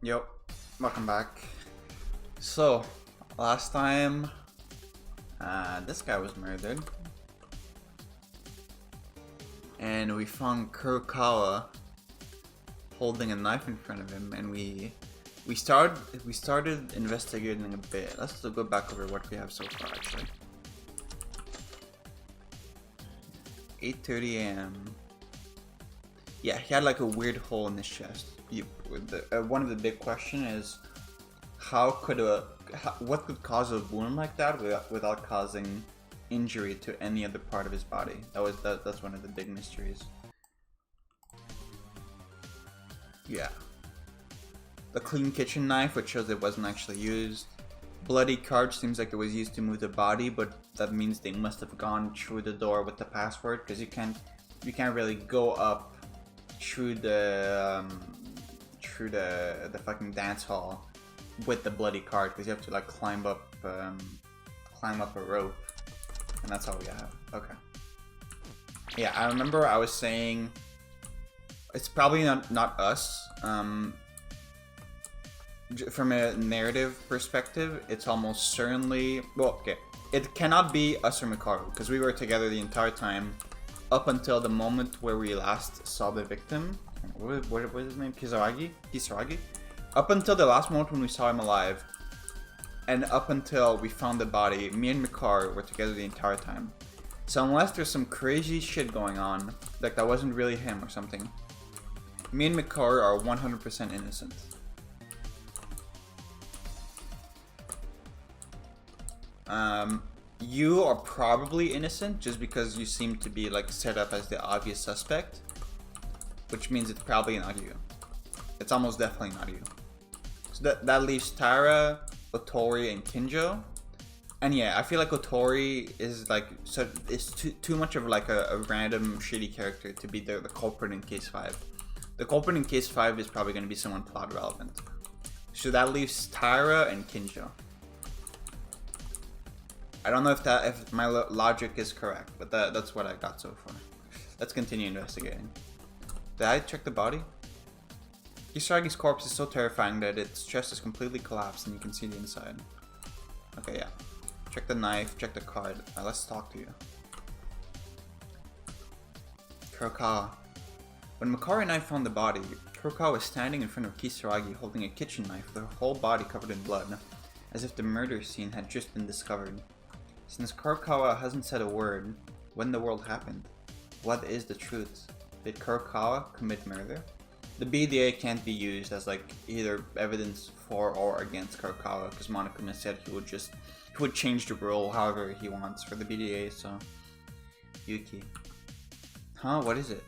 Yo, welcome back. So, last time, this guy was murdered, and we found Kurokawa holding a knife in front of him, and we started investigating a bit. Let's still go back over what we have so far, actually. 8:30 a.m. Yeah, he had like a weird hole in his chest. One of the big question is, what could cause a wound like that without causing injury to any other part of his body? That's one of the big mysteries. Yeah. The clean kitchen knife, which shows it wasn't actually used. Bloody card seems like it was used to move the body, but that means they must have gone through the door with the password, because you can't really go up through the fucking dance hall with the bloody card, because you have to like climb up a rope, and that's all we have. Okay. Yeah, I remember I was saying it's probably not us. From a narrative perspective, it's almost certainly, well, okay, it cannot be us or Mikaru, because we were together the entire time up until the moment where we last saw the victim. What was his name? Kisaragi? Up until the last moment when we saw him alive, and up until we found the body, me and Mikaru were together the entire time. So unless there's some crazy shit going on, like that wasn't really him or something, me and Mikaru are 100% innocent. You are probably innocent just because you seem to be like set up as the obvious suspect, which means it's probably not you. It's almost definitely not you. So that leaves Tara, Otori, and Kinjo. And yeah, I feel like Otori is like it's too much of like a random shitty character to be the culprit in case 5. The culprit in case 5 is probably going to be someone plot relevant. So that leaves Tara and Kinjo. I don't know if my logic is correct, but that's what I got so far. Let's continue investigating. Did I check the body? Kisaragi's corpse is so terrifying that its chest is completely collapsed and you can see the inside. Okay, yeah. Check the knife, check the card. Let's talk to you. Kurokawa. When Mikaru and I found the body, Kurokawa was standing in front of Kisaragi holding a kitchen knife with her whole body covered in blood, as if the murder scene had just been discovered. Since Kurokawa hasn't said a word, when the world happened, what is the truth? Did Kurokawa commit murder? The BDA can't be used as like either evidence for or against Kurokawa, because Monokuma said he would change the role however he wants for the BDA, so Yuki. Huh, what is it?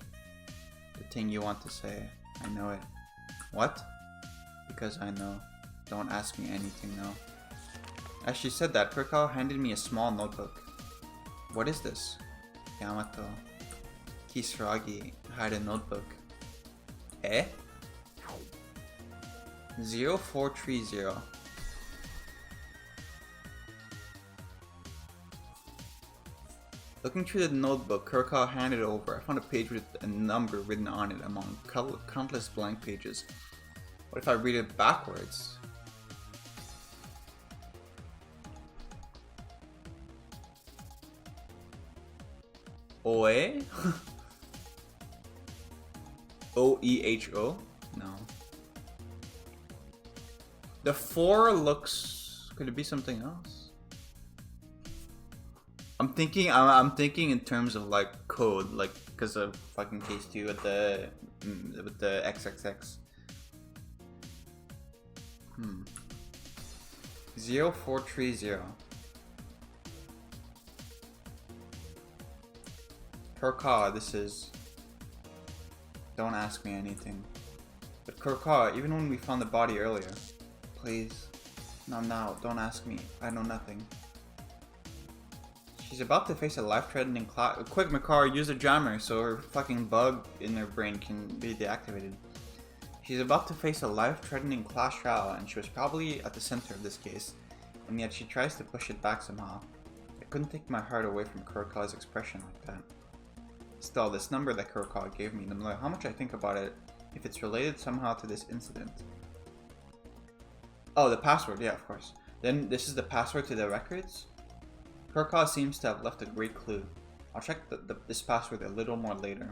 The thing you want to say. I know it. What? Because I know. Don't ask me anything now. As she said that, Kurokawa handed me a small notebook. What is this? Yamato. Kisaragi had a notebook. Eh? 0430. Looking through the notebook Kurokawa handed over, I found a page with a number written on it among countless blank pages. What if I read it backwards? Oe? O-E-H-O? No. The 4 looks... Could it be something else? I'm thinking in terms of like code, like because of fucking case 2 with the XXX. 0430. Kurokawa, this is... Don't ask me anything. But Kurokawa, even when we found the body earlier, please, not now, don't ask me, I know nothing. She's about to face a life-threatening Quick, Mikaru, use a jammer so her fucking bug in her brain can be deactivated. She's about to face a life-threatening class trial, and she was probably at the center of this case, and yet she tries to push it back somehow. I couldn't take my heart away from Kurokawa's expression like that. Still, this number that Kurokawa gave me, no matter how much I think about it, if it's related somehow to this incident, Oh, the password, yeah, of course. Then this is the password to the records? Kurokawa seems to have left a great clue. I'll check this password a little more later.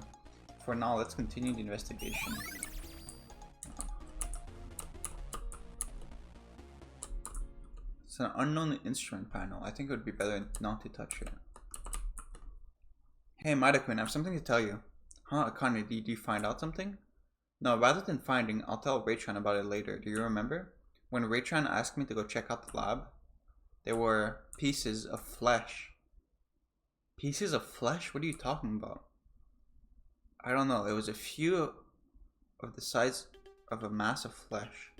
For now, let's continue the investigation. It's an unknown instrument panel. I think it would be better not to touch it. Hey, Maida-kun, I have something to tell you. Huh, Akane, did you find out something? No, rather than finding, I'll tell Raytran about it later. Do you remember? When Raytran asked me to go check out the lab, there were pieces of flesh. Pieces of flesh? What are you talking about? I don't know. It was a few of the size of a mass of flesh.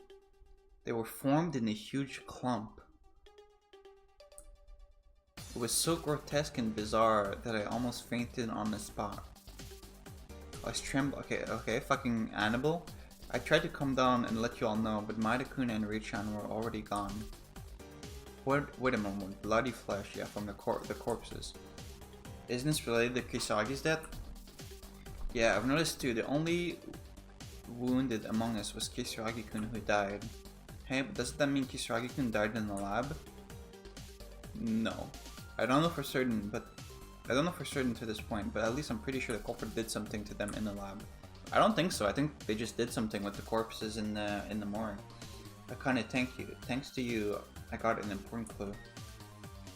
They were formed in a huge clump. It was so grotesque and bizarre that I almost fainted on the spot. I was trembling. Okay, fucking Annabelle. I tried to come down and let you all know, but Maida-kun and Rei-chan were already gone. Wait a moment. Bloody flesh, yeah, from the corpses. Isn't this related to Kisagi's death? Yeah, I've noticed too. The only wounded among us was Kisaragi-kun who died. Hey, but doesn't that mean Kisaragi-kun died in the lab? No. I don't know for certain to this point, but at least I'm pretty sure the culprit did something to them in the lab. I don't think so. I think they just did something with the corpses in the morgue. Akane, thank you. Thanks to you, I got an important clue.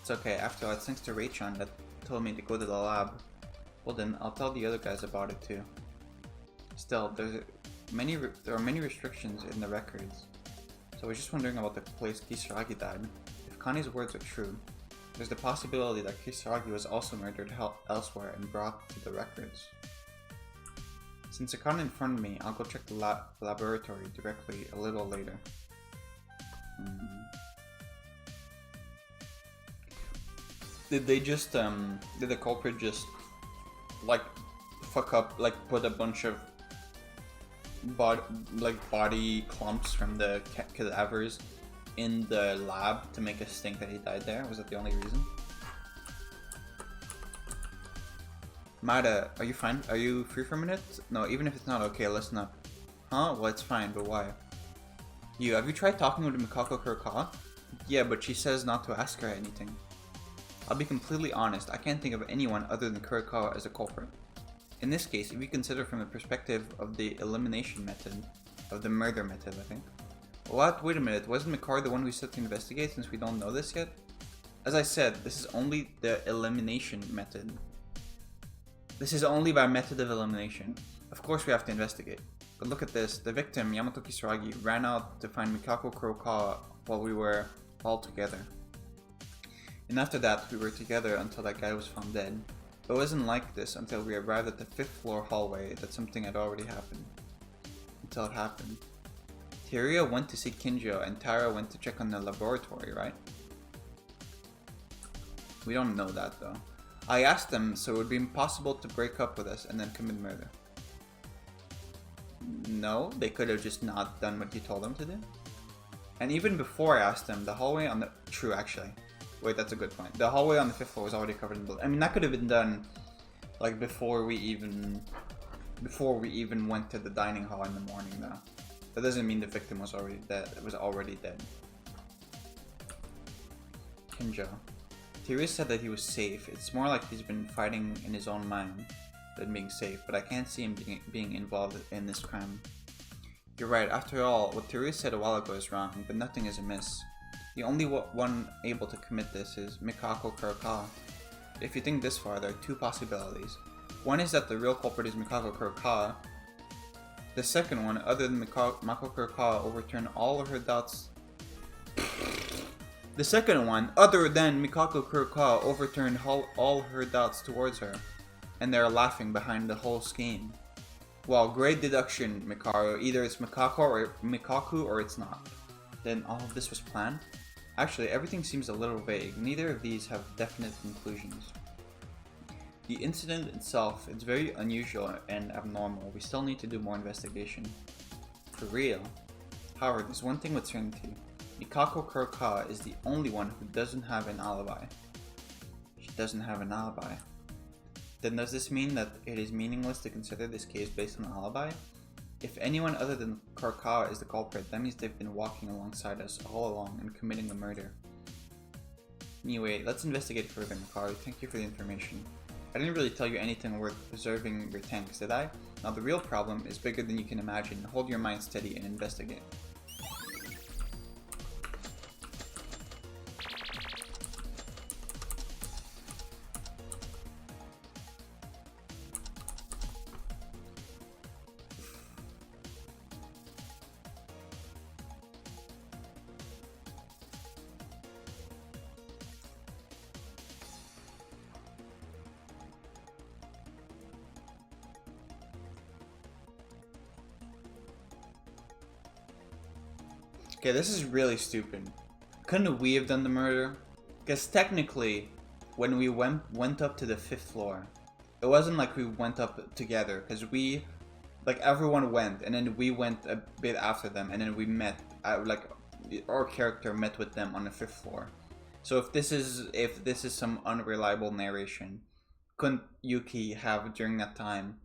It's okay. After all, it's thanks to Rei-chan that told me to go to the lab. Well then, I'll tell the other guys about it too. Still, there are many restrictions in the records. So I was just wondering about the place Kisaragi died. If Kane's words are true, there's the possibility that Kisaragi was also murdered elsewhere and brought to the records. Since Akane informed me, I'll go check the laboratory directly a little later. Did they just, did the culprit just, like, fuck up, like, put a bunch of body clumps from the cadavers in the lab to make us think that he died there? Was that the only reason? Maida, are you fine? Are you free for a minute? No, even if it's not okay, listen up. Huh? Well, it's fine, but why? Have you tried talking with Mikako Kurokawa? Yeah, but she says not to ask her anything. I'll be completely honest, I can't think of anyone other than Kurokawa as a culprit. In this case, if we consider from the perspective of the elimination method, of the murder method, I think. What? Wait a minute, wasn't Mikari the one we said to investigate since we don't know this yet? As I said, this is only the elimination method. This is only by method of elimination. Of course we have to investigate. But look at this, the victim, Yamato Kisaragi, ran out to find Mikako Kurokawa while we were all together. And after that, we were together until that guy was found dead. It wasn't like this until we arrived at the 5th floor hallway that something had already happened. Until it happened. Teruya went to see Kinjo and Tara went to check on the laboratory, right? We don't know that though. I asked them so it would be impossible to break up with us and then commit murder. No, they could have just not done what you told them to do. And even before I asked them, the hallway on the... True, actually. Wait, that's a good point. The hallway on the 5th floor was already covered in blood. I mean, that could have been done, like, before we even went to the dining hall in the morning, though. That doesn't mean the victim was already dead. It was already dead. Kinjo. Teruya said that he was safe. It's more like he's been fighting in his own mind than being safe, but I can't see him being involved in this crime. You're right, after all, what Teruya said a while ago is wrong, but nothing is amiss. The only one able to commit this is Mikako Kurokawa. If you think this far, there are two possibilities. One is that the real culprit is Mikako Kurokawa. The second one, other than Mikako Kurokawa, overturned all of her doubts. The second one, other than Mikako Kurokawa, overturned all her doubts towards her, and they're laughing behind the whole scheme. Well, great deduction, Mikaro. Either it's Mikaku or it's not. Then all of this was planned? Actually, everything seems a little vague. Neither of these have definite conclusions. The incident itself is very unusual and abnormal. We still need to do more investigation. For real. However, there's one thing with certainty. Mikako Kurokawa is the only one who doesn't have an alibi. She doesn't have an alibi. Then does this mean that it is meaningless to consider this case based on an alibi? If anyone other than Korkawa is the culprit, that means they've been walking alongside us all along and committing the murder. Anyway, let's investigate further, Makaru. Thank you for the information. I didn't really tell you anything worth preserving your tanks, did I? Now the real problem is bigger than you can imagine. Hold your mind steady and investigate. Okay, this is really stupid. Couldn't we have done the murder? Because technically, when we went up to the 5th floor, it wasn't like we went up together. Because we, like everyone went, and then we went a bit after them, and then we met. Like our character met with them on the 5th floor. So if this is some unreliable narration, couldn't Yuki have during that time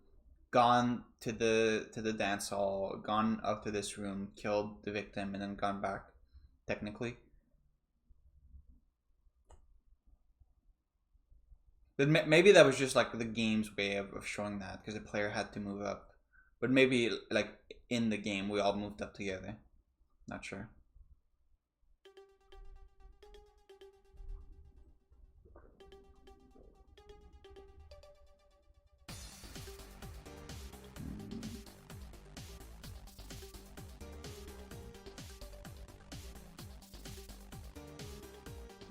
gone to the dance hall, gone up to this room, killed the victim, and then gone back, technically? But maybe that was just like the game's way of showing that, because the player had to move up. But maybe like in the game we all moved up together. Not sure.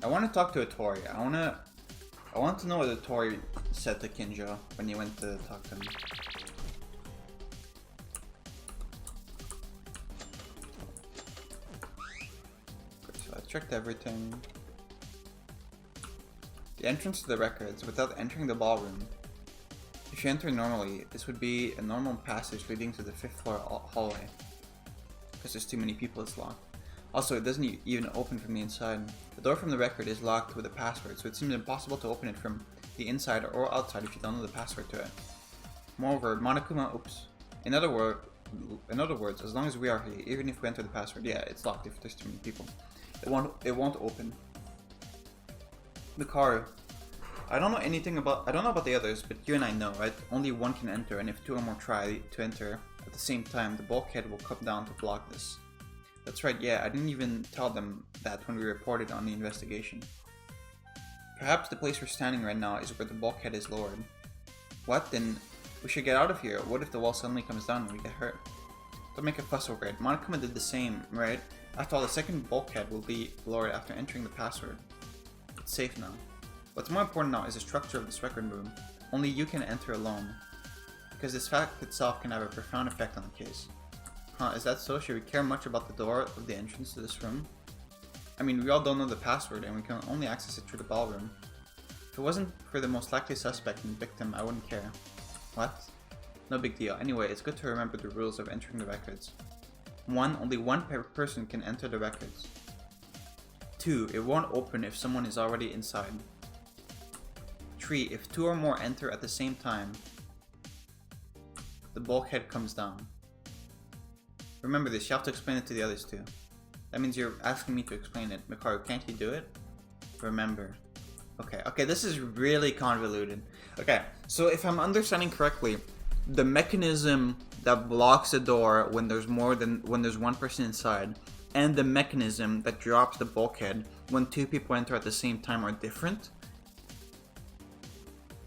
I want to talk to Atori. I want to know what Atori said to Kinjo when he went to talk to him. Okay, so I checked everything. The entrance to the records without entering the ballroom. If you enter normally, this would be a normal passage leading to the 5th floor hallway. Because there's too many people, it's locked. Also, it doesn't even open from the inside. The door from the record is locked with a password, so it seems impossible to open it from the inside or outside if you don't know the password to it. Moreover, Monokuma, In other words, as long as we are here, even if we enter the password, yeah, it's locked if there's too many people. It won't open. Mikaru, I don't know about the others, but you and I know, right? Only one can enter, and if 2 or more try to enter at the same time, the bulkhead will come down to block this. That's right, yeah, I didn't even tell them that when we reported on the investigation. Perhaps the place we're standing right now is where the bulkhead is lowered. What? Then we should get out of here. What if the wall suddenly comes down and we get hurt? Don't make a fuss over it. Monokuma did the same, right? After all, the second bulkhead will be lowered after entering the password. It's safe now. What's more important now is the structure of this record room. Only you can enter alone. Because this fact itself can have a profound effect on the case. Huh, is that so? Should we care much about the door of the entrance to this room? I mean, we all don't know the password and we can only access it through the ballroom. If it wasn't for the most likely suspect and victim, I wouldn't care. What? No big deal. Anyway, it's good to remember the rules of entering the records. 1. Only one person can enter the records. 2. It won't open if someone is already inside. 3. If 2 or more enter at the same time, the bulkhead comes down. Remember this, you have to explain it to the others too. That means you're asking me to explain it. Mikaru, can't you do it? Remember. Okay, this is really convoluted. Okay, so if I'm understanding correctly, the mechanism that blocks the door when there's one person inside, and the mechanism that drops the bulkhead when 2 people enter at the same time are different?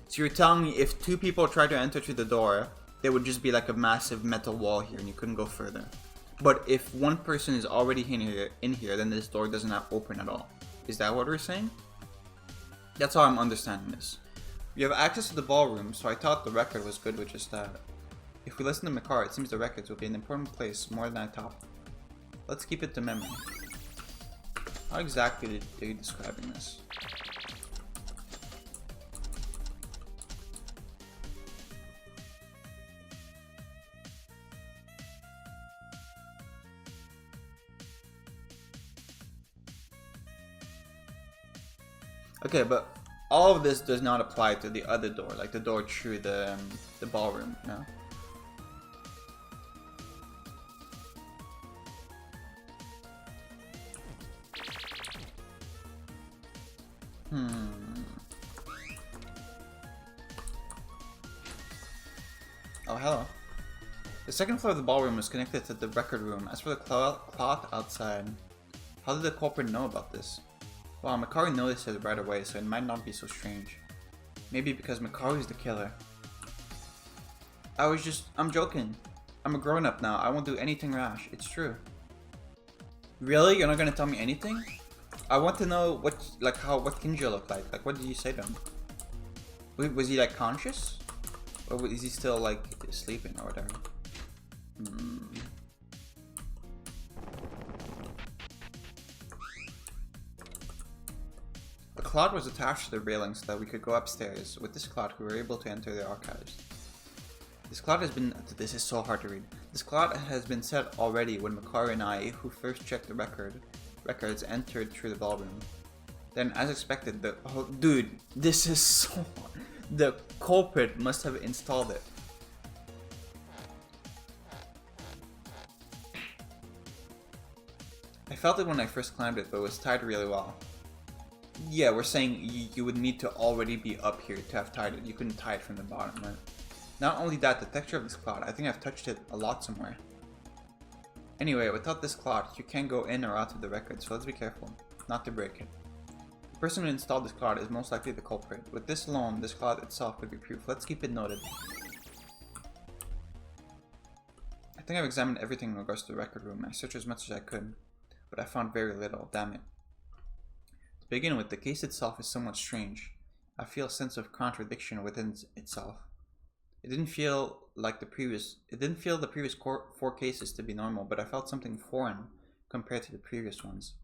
So you're telling me if 2 people try to enter through the door, there would just be like a massive metal wall here and you couldn't go further. But if one person is already in here, then this door doesn't open at all. Is that what we're saying? That's how I'm understanding this. We have access to the ballroom, so I thought the record was good with just that. If we listen to Mikaru, it seems the records will be an important place more than I thought. Let's keep it to memory. How exactly are you describing this? Okay, but all of this does not apply to the other door, like the door through the ballroom, no? Oh, hello. The second floor of the ballroom was connected to the record room. As for the cloth outside, how did the culprit know about this? Well, Makaru noticed it right away, so it might not be so strange. Maybe because Makaru is the killer. I'm joking. I'm a grown-up now. I won't do anything rash. It's true. Really? You're not gonna tell me anything? I want to know what Kinjo looked like. Like, what did you say to him? Was he like conscious? Or is he still like sleeping or whatever? A cloth was attached to the railing so that we could go upstairs. With this cloth, we were able to enter the archives. This is so hard to read. This cloth has been set already when Makaru and I, who first checked the records, entered through the ballroom. Then, as expected, dude, this is so... The culprit must have installed it. I felt it when I first climbed it, but it was tied really well. Yeah, we're saying you would need to already be up here to have tied it. You couldn't tie it from the bottom, right? Not only that, the texture of this cloth, I think I've touched it a lot somewhere. Anyway, without this cloth, you can't go in or out of the record, so let's be careful not to break it. The person who installed this cloth is most likely the culprit. With this alone, this cloth itself could be proof. Let's keep it noted. I think I've examined everything in regards to the record room. I searched as much as I could, but I found very little. Damn it. To begin with, the case itself is somewhat strange. I feel a sense of contradiction within itself. It didn't feel the previous 4 cases to be normal, but I felt something foreign compared to the previous ones.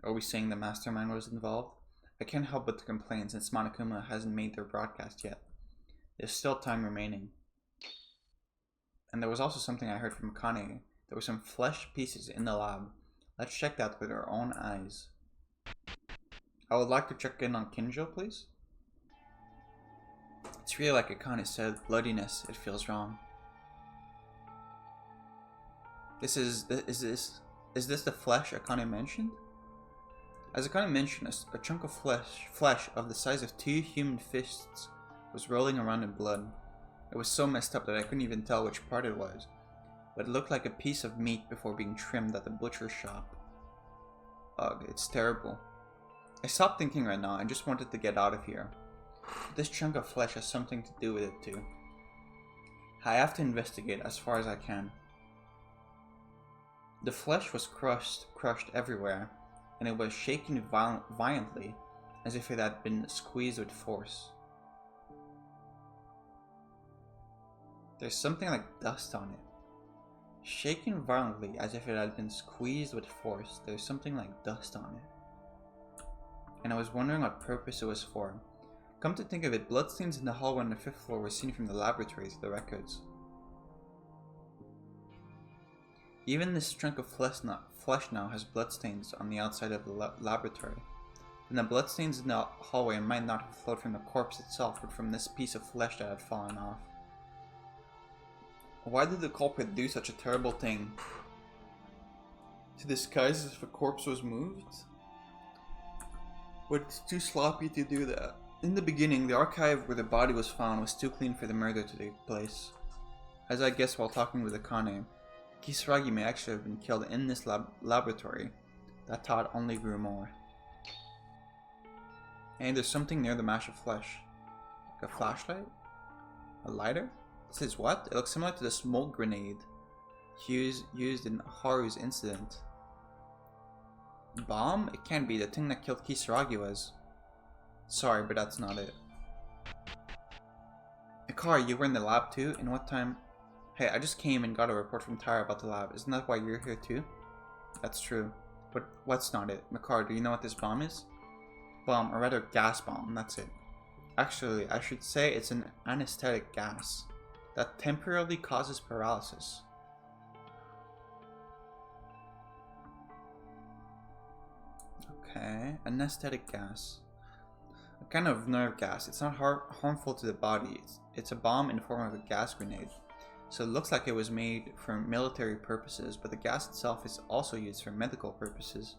Are we saying the mastermind was involved? I can't help but to complain since Monokuma hasn't made their broadcast yet. There's still time remaining. And there was also something I heard from Kane. There were some flesh pieces in the lab. Let's check that with our own eyes. I would like to check in on Kinjo, please. It's really like Akane said, bloodiness, it feels wrong. Is this the flesh Akane mentioned? As Akane mentioned, a chunk of flesh of the size of 2 human fists was rolling around in blood. It was so messed up that I couldn't even tell which part it was, but it looked like a piece of meat before being trimmed at the butcher's shop. Ugh, it's terrible. I stopped thinking right now, I just wanted to get out of here. This chunk of flesh has something to do with it too. I have to investigate as far as I can. The flesh was crushed everywhere, and it was shaking violently, as if it had been squeezed with force. There's something like dust on it. Shaking violently, as if it had been squeezed with force. There's something like dust on it. And I was wondering what purpose it was for. Come to think of it, bloodstains in the hallway on the 5th floor were seen from the laboratory to the records. Even this chunk of flesh now has bloodstains on the outside of the laboratory. And the bloodstains in the hallway might not have flowed from the corpse itself, but from this piece of flesh that had fallen off. Why did the culprit do such a terrible thing? To disguise as if a corpse was moved? But it's too sloppy to do that. In the beginning, the archive where the body was found was too clean for the murder to take place. As I guessed while talking with Akane, Kisaragi may actually have been killed in this laboratory. That thought only grew more. Hey, there's something near the mash of flesh. Like a flashlight? A lighter? It says what? It looks similar to the smoke grenade used in Haru's incident. Bomb? It can't be. The thing that killed Kisaragi was. Sorry, but that's not it. Ikari, you were in the lab too? In what time? Hey, I just came and got a report from Tyra about the lab. Isn't that why you're here too? That's true. But what's not it? Mikar, do you know what this bomb is? Bomb, or rather gas bomb, that's it. Actually, I should say it's an anesthetic gas that temporarily causes paralysis. Okay, anesthetic gas. A kind of nerve gas. It's not harmful to the body. It's a bomb in the form of a gas grenade. So it looks like it was made for military purposes, but the gas itself is also used for medical purposes.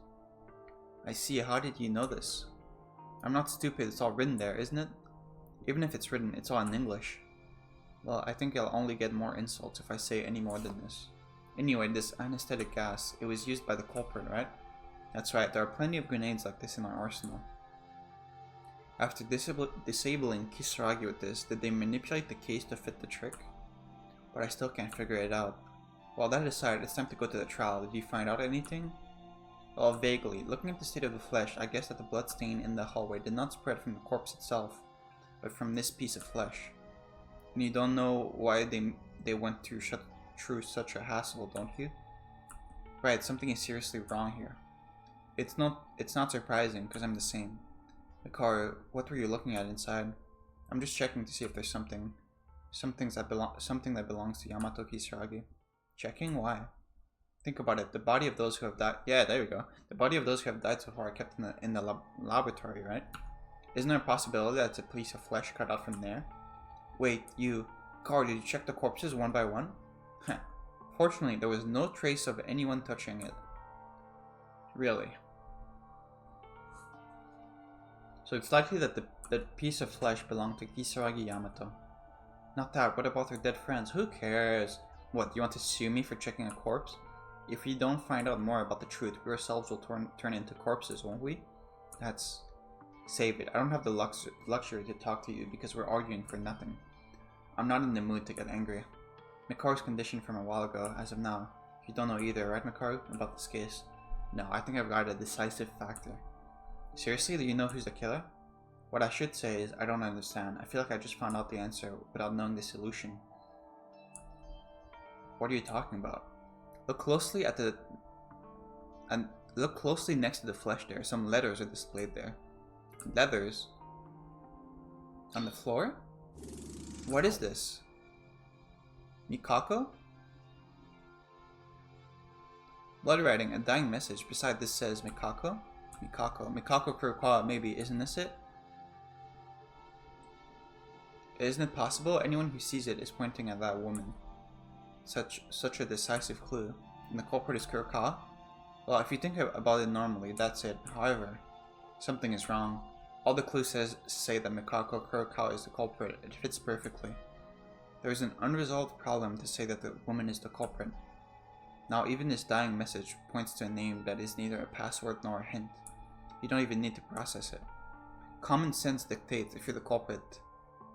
I see. How did you know this? I'm not stupid, it's all written there, isn't it? Even if it's written, it's all in English. Well, I think I'll only get more insults if I say any more than this. Anyway, this anesthetic gas, it was used by the culprit, right? That's right, there are plenty of grenades like this in our arsenal. After disabling Kisaragi with this, did they manipulate the case to fit the trick? But I still can't figure it out. Well, that aside, it's time to go to the trial. Did you find out anything? Well, vaguely. Looking at the state of the flesh, I guess that the blood stain in the hallway did not spread from the corpse itself, but from this piece of flesh. And you don't know why they went through such a hassle, don't you? Right, something is seriously wrong here. It's not surprising, because I'm the same. Mikaru, what were you looking at inside? I'm just checking to see if there's something that belongs to Yamato Kisaragi. Checking? Why? Think about it. The body of those who have died. Yeah, there we go. The body of those who have died so far are kept in the laboratory, right? Isn't there a possibility that it's a piece of flesh cut out from there? Wait, Mikaru, did you check the corpses one by one? Fortunately, there was no trace of anyone touching it. Really? So it's likely that the piece of flesh belonged to Kisaragi Yamato. Not that, what about their dead friends? Who cares? What, you want to sue me for checking a corpse? If we don't find out more about the truth, we ourselves will turn into corpses, won't we? Save it. I don't have the luxury to talk to you because we're arguing for nothing. I'm not in the mood to get angry. Mikaru's condition from a while ago, as of now. You don't know either, right, Mikaru, about this case? No, I think I've got a decisive factor. Seriously, do you know who's the killer? What I should say is, I don't understand. I feel like I just found out the answer without knowing the solution. What are you talking about? Look closely next to the flesh there. Some letters are displayed there. Letters? On the floor? What is this? Mikako? Blood writing, a dying message. Beside this says Mikako? Mikako Kurokawa, maybe. Isn't this it? Isn't it possible? Anyone who sees it is pointing at that woman. Such a decisive clue. And the culprit is Kurokawa? Well, if you think about it normally, that's it. However, something is wrong. All the clues say that Mikako Kurokawa is the culprit. It fits perfectly. There is an unresolved problem to say that the woman is the culprit. Now, even this dying message points to a name that is neither a password nor a hint. You don't even need to process it. Common sense dictates if you're the culprit.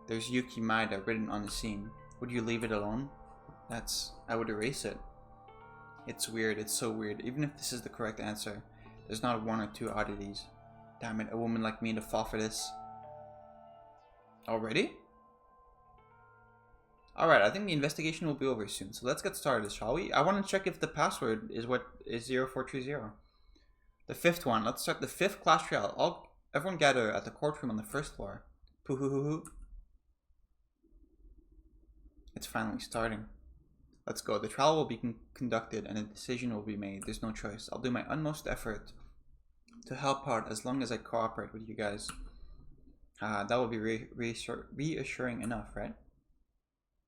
There's Yuki Maeda written on the scene. Would you leave it alone? I would erase it. It's weird, it's so weird. Even if this is the correct answer, there's not one or two oddities. Damn it, a woman like me to fall for this. Already? Alright, I think the investigation will be over soon, so let's get started, shall we? I want to check if the password is what is 0420. The fifth one, let's start the fifth class trial. Everyone gather at the courtroom on the first floor. Poo-hoo-hoo-hoo. It's finally starting. Let's go. The trial will be conducted and a decision will be made. There's no choice. I'll do my utmost effort to help out as long as I cooperate with you guys. That will be reassuring enough, right?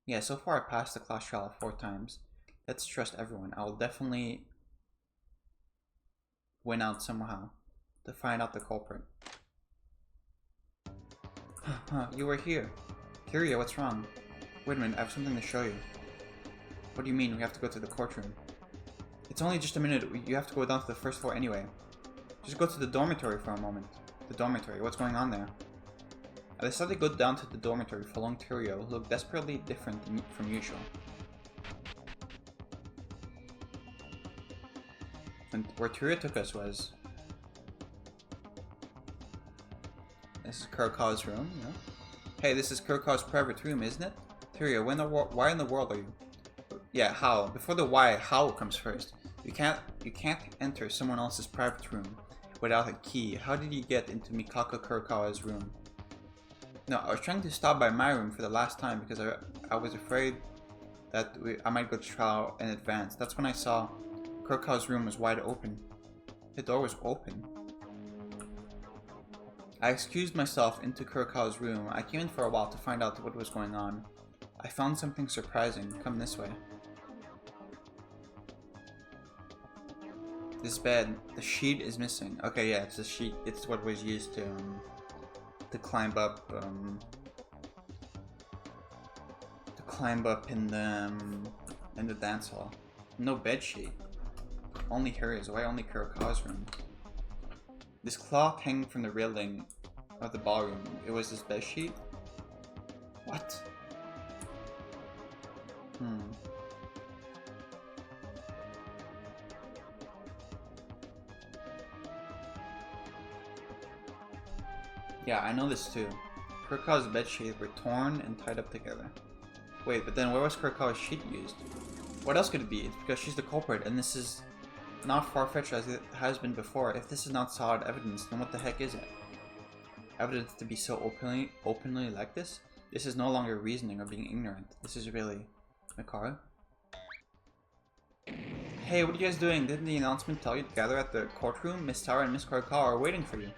Yeah, so far I passed the class trial 4 times. Let's trust everyone. I will definitely win out somehow to find out the culprit. You were here. Kiryu, what's wrong? Wait a minute, I have something to show you. What do you mean we have to go to the courtroom? It's only just a minute. You have to go down to the first floor anyway. Just go to the dormitory for a moment. The dormitory, what's going on there? I decided to go down to the dormitory following Kiryu, who looked desperately different from usual. And where Kiryu took us was... This is Kurokawa's room, yeah? Hey, this is Kurokawa's private room, isn't it? Kiryu, why in the world are you? Yeah, how? Before the why, how comes first. You can't enter someone else's private room without a key. How did you get into Mikako Kurokawa's room? No, I was trying to stop by my room for the last time because I was afraid that I might go to trial in advance. That's when I saw Kurokawa's room was wide open. The door was open. I excused myself into Kurokawa's room. I came in for a while to find out what was going on. I found something surprising. Come this way. This bed, the sheet is missing. Okay, yeah, it's the sheet. It's what was used to to climb up in the dance hall. No bed sheet. Only hers. Why only Kurokawa's room? This cloth hanging from the railing of the ballroom. It was this bed sheet? What? Yeah, I know this too. Kurokawa's bedsheets were torn and tied up together. Wait, but then where was Kurokawa's sheet used? What else could it be? It's because she's the culprit, and this is not far-fetched as it has been before. If this is not solid evidence, then what the heck is it? Evidence to be so openly like this? This is no longer reasoning or being ignorant. This is really... Mikara? Hey, what are you guys doing? Didn't the announcement tell you to gather at the courtroom? Miss Tara and Miss Kurokawa are waiting for you.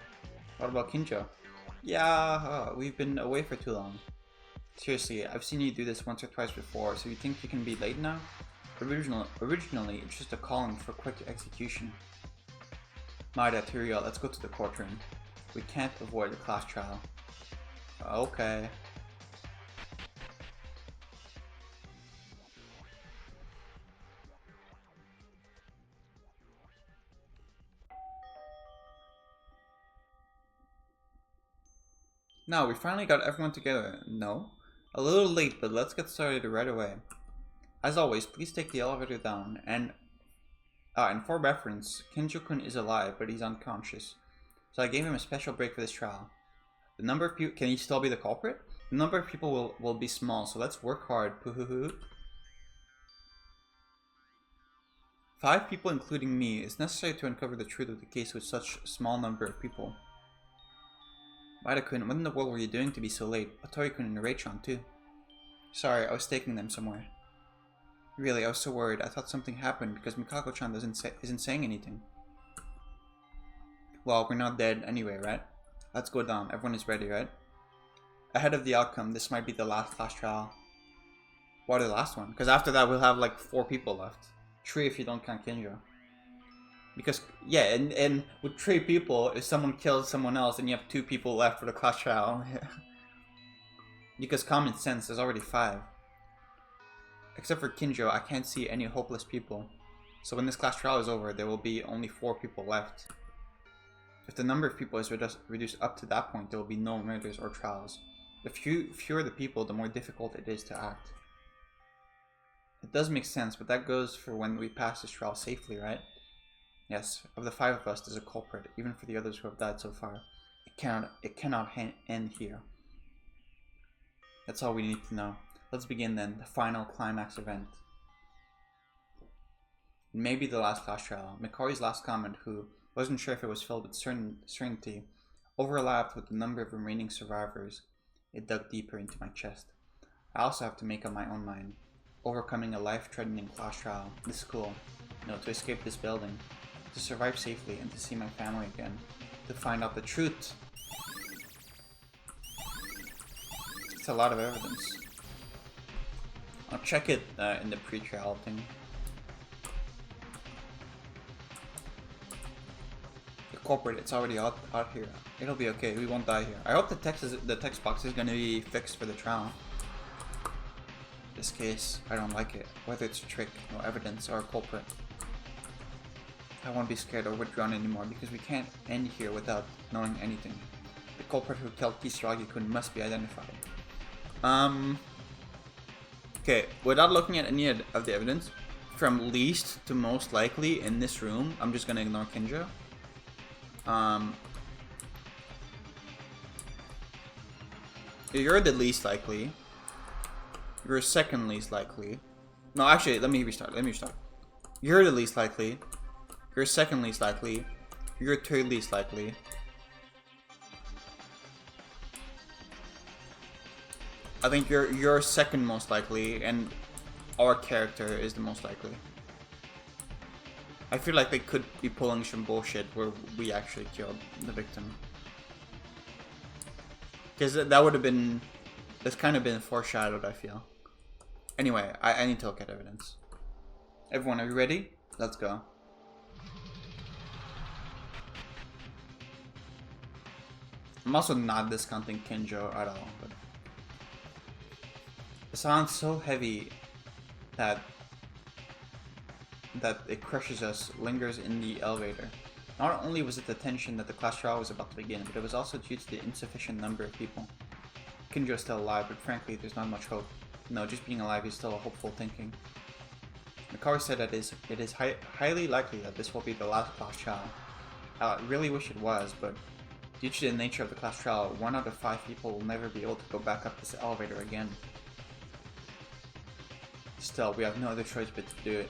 What about Kinjo? Yeah, we've been away for too long. Seriously, I've seen you do this once or twice before, so you think you can be late now? Originally, it's just a calling for quick execution. Maida, Tyria, let's go to the courtroom. We can't avoid a class trial. Okay. Now, we finally got everyone together. No? A little late, but let's get started right away. As always, please take the elevator down, and for reference, Kinjo-kun is alive, but he's unconscious. So I gave him a special break for this trial. The number of people... Can he still be the culprit? The number of people will be small, so let's work hard. Poo-hoo-hoo. 5 people, including me, is necessary to uncover the truth of the case with such a small number of people. Maida-kun, what in the world were you doing to be so late? Otori-kun and Rei-chan too. Sorry, I was taking them somewhere. Really, I was so worried. I thought something happened because Mikako-chan isn't saying anything. Well, we're not dead anyway, right? Let's go down. Everyone is ready, right? Ahead of the outcome, this might be the last class trial. Why the last one? Because after that, we'll have like 4 people left. 3 if you don't count Kinjo. Because, yeah, and with 3 people, if someone kills someone else, then you have 2 people left for the class trial. Because common sense, there's already 5. Except for Kinjo, I can't see any hopeless people. So when this class trial is over, there will be only 4 people left. If the number of people is reduced up to that point, there will be no murders or trials. The fewer the people, the more difficult it is to act. It does make sense, but that goes for when we pass this trial safely, right? Yes, of the 5 of us, there's a culprit, even for the others who have died so far. It cannot end here. That's all we need to know. Let's begin then, the final climax event. Maybe the last class trial. Mikari's last comment, who wasn't sure if it was filled with certainty, overlapped with the number of remaining survivors. It dug deeper into my chest. I also have to make up my own mind. Overcoming a life-threatening class trial, this school, to escape this building, to survive safely and to see my family again, to find out the truth. It's a lot of evidence. I'll check it in the pre-trial thing. The culprit, it's already out here. It'll be okay, we won't die here. I hope the text box is gonna be fixed for the trial. This case, I don't like it. Whether it's a trick, no evidence, or a culprit. I won't be scared or withdrawn anymore because we can't end here without knowing anything. The culprit who killed Kisaragi-kun must be identified. Okay, without looking at any of the evidence, from least to most likely in this room, I'm just gonna ignore Kinjo. You're the least likely. You're second least likely. No, actually, let me restart. You're the least likely. You're second least likely. You're third least likely. I think you're second most likely, and our character is the most likely. I feel like they could be pulling some bullshit where we actually killed the victim. Because that would have been... That's kind of been foreshadowed, I feel. Anyway, I need to look at evidence. Everyone, are you ready? Let's go. I'm also not discounting Kinjo at all, but the sound's so heavy that it crushes us, lingers in the elevator. Not only was it the tension that the class trial was about to begin, but it was also due to the insufficient number of people. Kinjo is still alive, but frankly, there's not much hope. No, just being alive is still a hopeful thinking. Mikari said that it is highly likely that this will be the last class trial. I really wish it was, but due to the nature of the class trial, 1 out of 5 people will never be able to go back up this elevator again. Still, we have no other choice but to do it.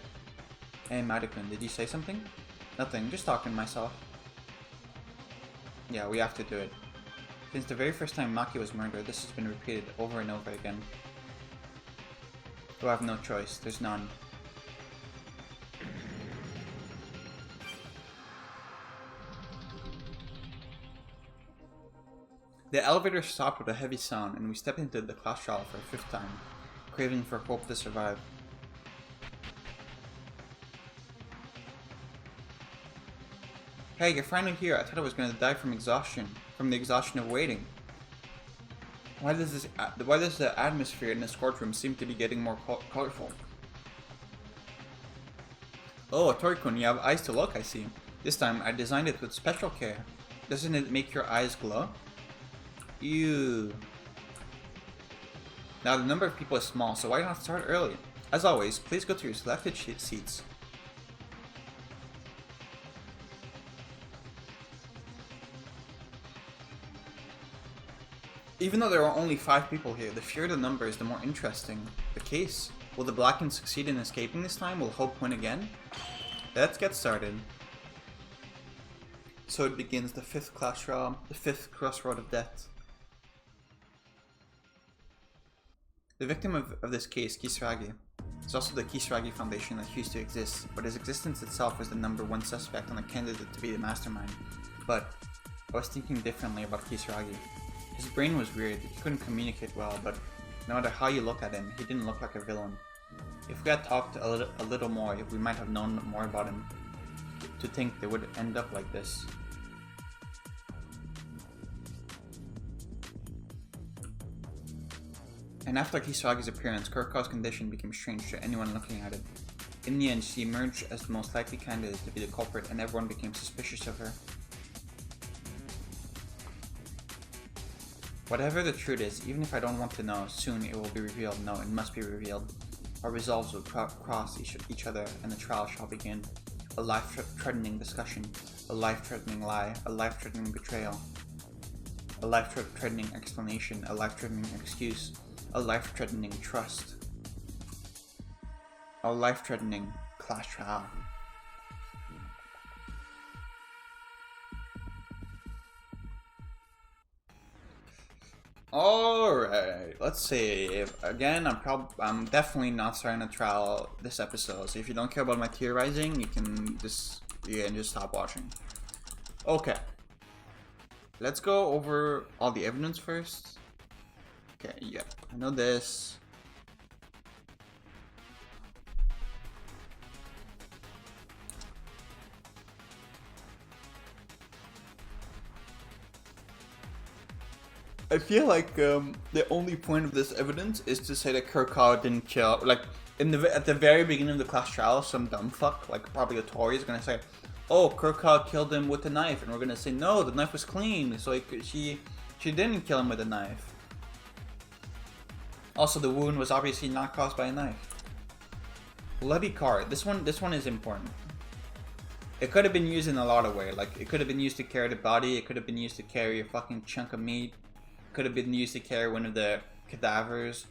Hey, Madikun, did you say something? Nothing, just talking to myself. Yeah, we have to do it. Since the very first time Maki was murdered, this has been repeated over and over again. We have no choice, there's none. The elevator stopped with a heavy sound, and we stepped into the class trial for a 5th time, craving for hope to survive. Hey, you're finally here. I thought I was going to die from exhaustion, from the exhaustion of waiting. Why does the atmosphere in this courtroom seem to be getting more colorful? Oh, Torikun, you have eyes to look, I see. This time, I designed it with special care. Doesn't it make your eyes glow? Ew. Now the number of people is small, so why not start early? As always, please go to your selected seats. Even though there are only 5 people here, the fewer the numbers, the more interesting the case. Will the Blackens succeed in escaping this time? Will hope win again? Let's get started. So it begins, the 5th class trial, the 5th crossroad of death. The victim of this case, Kisaragi, is also the Kisaragi Foundation that used to exist, but his existence itself was the #1 suspect on the candidate to be the mastermind. But I was thinking differently about Kisaragi. His brain was weird, he couldn't communicate well, but no matter how you look at him, he didn't look like a villain. If we had talked a little more, we might have known more about him. To think they would end up like this. And after Kisaragi's appearance, Kurokawa's condition became strange to anyone looking at it. In the end, she emerged as the most likely candidate to be the culprit, and everyone became suspicious of her. Whatever the truth is, even if I don't want to know, soon it will be revealed. No, it must be revealed. Our resolves will cross each other, and the trial shall begin. A life-threatening discussion, a life-threatening lie, a life-threatening betrayal, a life-threatening explanation, a life-threatening excuse, a life-threatening trust, a life-threatening class trial. Alright, let's see. Again, I'm definitely not starting a trial this episode, so if you don't care about my theorizing, you can just stop watching. Okay. Let's go over all the evidence first. Okay, yeah, I know this. I feel like the only point of this evidence is to say that Kurokawa didn't kill. Like at the very beginning of the class trial, some dumb fuck, like probably a Tori, is gonna say, "Oh, Kurokawa killed him with a knife," and we're gonna say, "No, the knife was clean, so she didn't kill him with a knife." Also, the wound was obviously not caused by a knife. Bloody card. This one is important. It could have been used in a lot of ways. Like it could have been used to carry the body. It could have been used to carry a fucking chunk of meat. Could have been used to carry one of the cadavers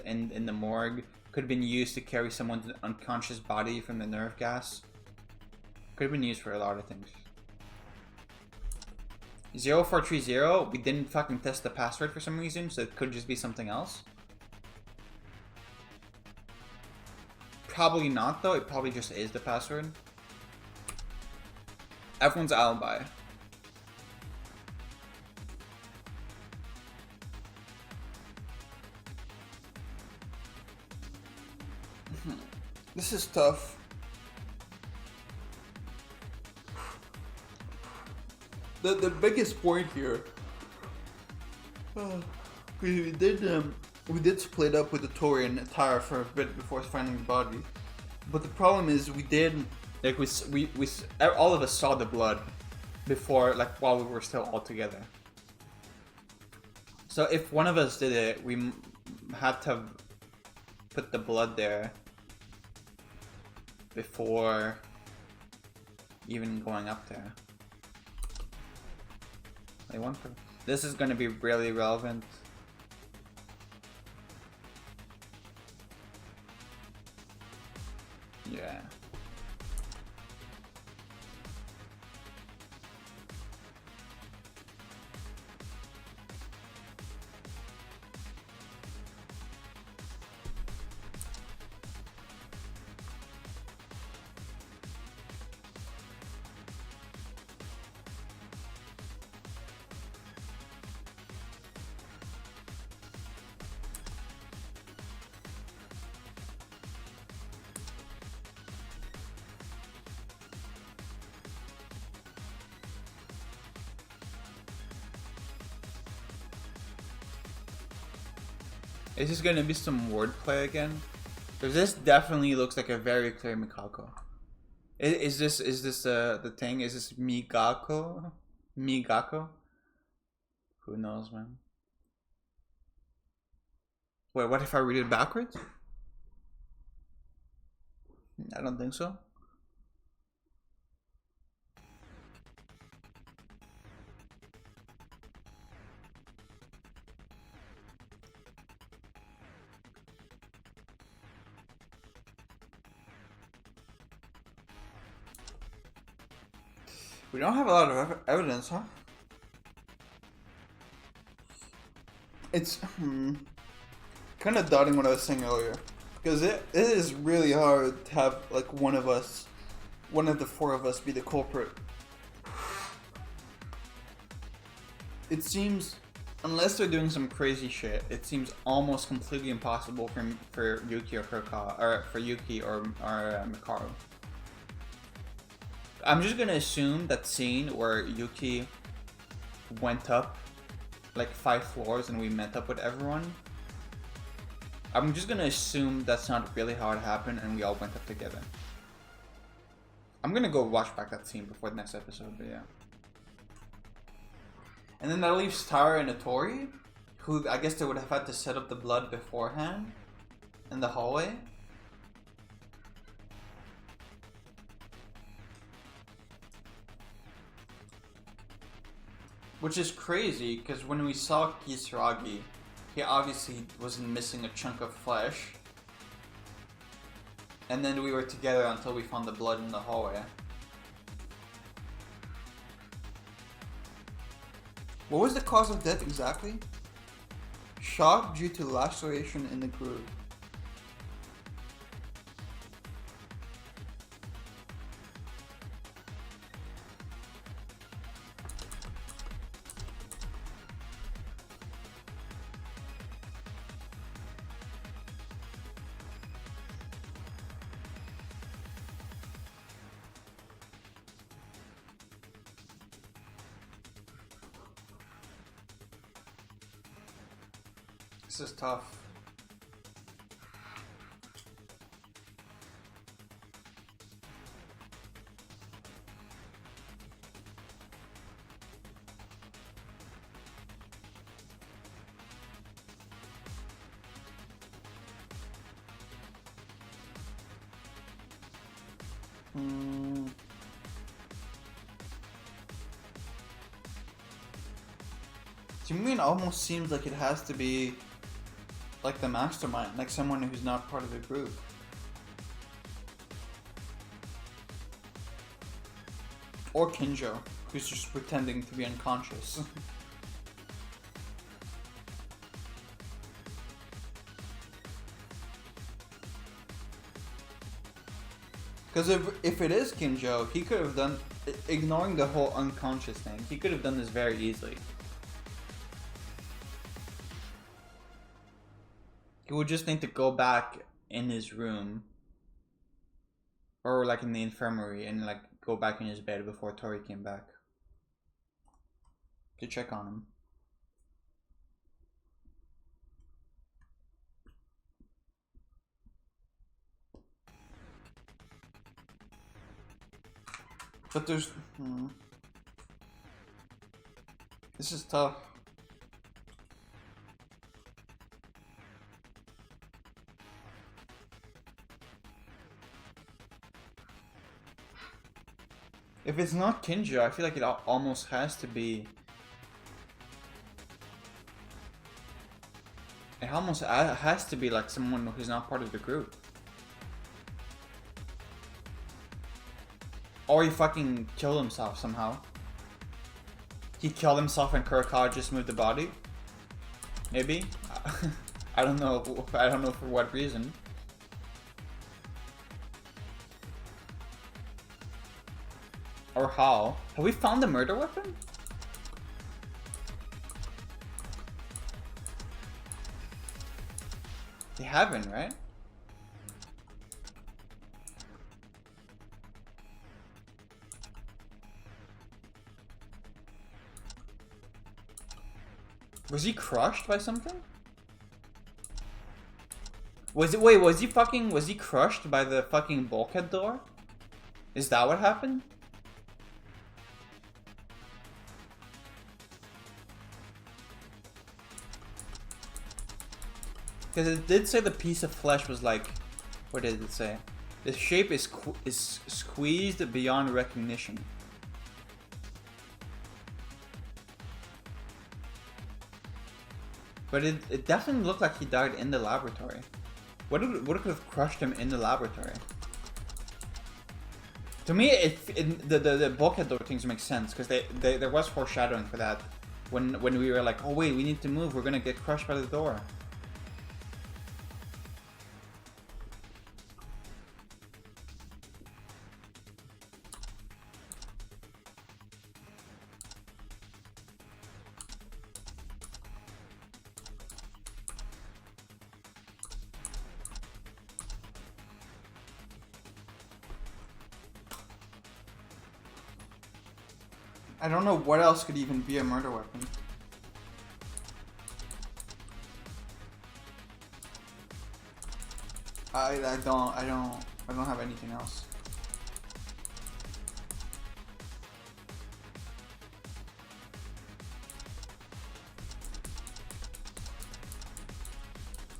in the morgue. Could have been used to carry someone's unconscious body from the nerve gas. Could have been used for a lot of things. 0430, we didn't fucking test the password for some reason, so it could just be something else. Probably not though, it probably just is the password. Everyone's alibi. This is tough. The biggest point here We did split up with the Tori and Tara for a bit before finding the body, but the problem is we did like we all of us saw the blood before, like while we were still all together. So if one of us did it, we had to put the blood there before even going up there. This is going to be really relevant. Yeah. Is this gonna be some wordplay again? Because this definitely looks like a very clear Mikako. Is this the thing? Is this Migako? Migako? Who knows, man? Wait, what if I read it backwards? I don't think so. We don't have a lot of evidence, huh? It's kind of doubting what I was saying earlier, because it is really hard to have like one of the four of us be the culprit. It seems, unless they're doing some crazy shit, it seems almost completely impossible for Yuki or Kurokawa, or for Yuki or Mikaru. I'm just gonna assume that scene where Yuki went up like 5 floors and we met up with everyone. I'm just gonna assume that's not really how it happened and we all went up together. I'm gonna go watch back that scene before the next episode, but yeah. And then that leaves Tara and Atori, who I guess they would have had to set up the blood beforehand in the hallway. Which is crazy, because when we saw Kisaragi, he obviously wasn't missing a chunk of flesh. And then we were together until we found the blood in the hallway. What was the cause of death exactly? Shock due to laceration in the groove. This is tough. To me, it almost seems like it has to be like the mastermind, like someone who's not part of the group. Or Kinjo, who's just pretending to be unconscious. Because if it is Kinjo, he could have done, ignoring the whole unconscious thing, he could have done this very easily. He would just need to go back in his room, or like in the infirmary, and like go back in his bed before Tori came back to check on him. But there's... This is tough. If it's not Kinja, I feel like it almost has to be... It almost has to be like someone who's not part of the group. Or he fucking killed himself somehow. He killed himself and Kurokawa just moved the body? Maybe? I don't know. I don't know for what reason. Or how? Have we found the murder weapon? They haven't, right? Was he crushed by something? Was he crushed by the fucking bulkhead door? Is that what happened? Because it did say the piece of flesh was like, what did it say? The shape is squeezed beyond recognition. But it definitely looked like he died in the laboratory. What could have crushed him in the laboratory? To me, the bulkhead door things make sense because there was foreshadowing for that when we were like, oh wait, we need to move. We're gonna get crushed by the door. I don't know what else could even be a murder weapon. I don't have anything else.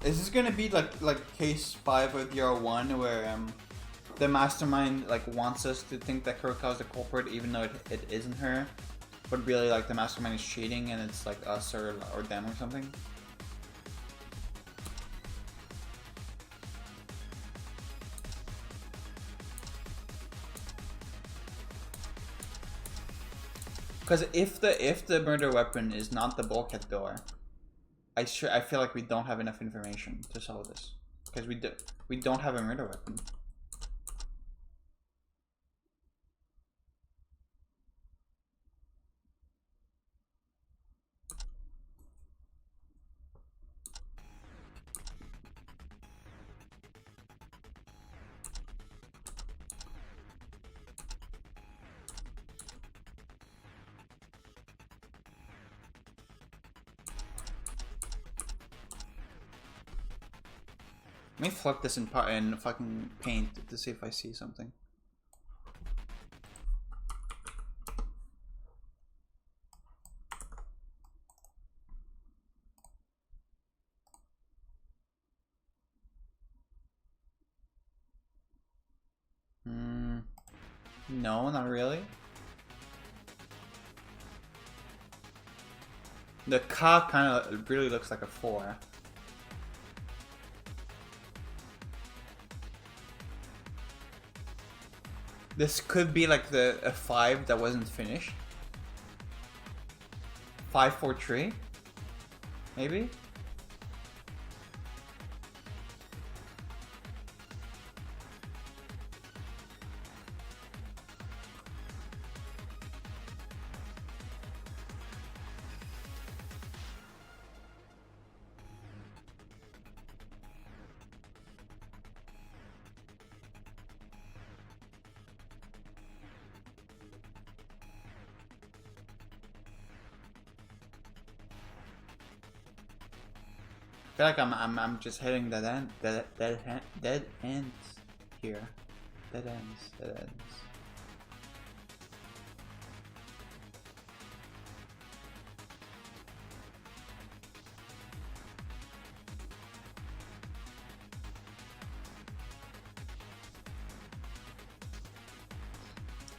Is this gonna be like case 5 of year 1 where the mastermind like wants us to think that Kurokawa is the culprit even though it isn't her, but really like the mastermind is cheating and it's like us or them or something? Because if the murder weapon is not the bulkhead door, I feel like we don't have enough information to solve this because we don't have a murder weapon. Let me flip this in fucking paint to see if I see something. No, not really. The ka kind of really looks like a 4. This could be like a 5 that wasn't finished. 5, 4, 3, maybe. I feel like I'm just hitting dead ends here. Dead ends.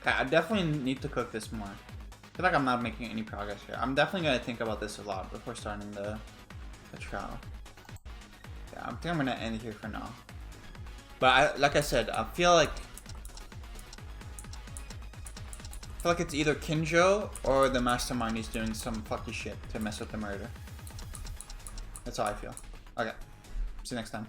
Okay, I definitely need to cook this more. I feel like I'm not making any progress here. I'm definitely gonna think about this a lot before starting the trial. Yeah, I think I'm gonna end here for now. But like I said, I feel like it's either Kinjo or the mastermind is doing some fucky shit to mess with the murder. That's how I feel. Okay, see you next time.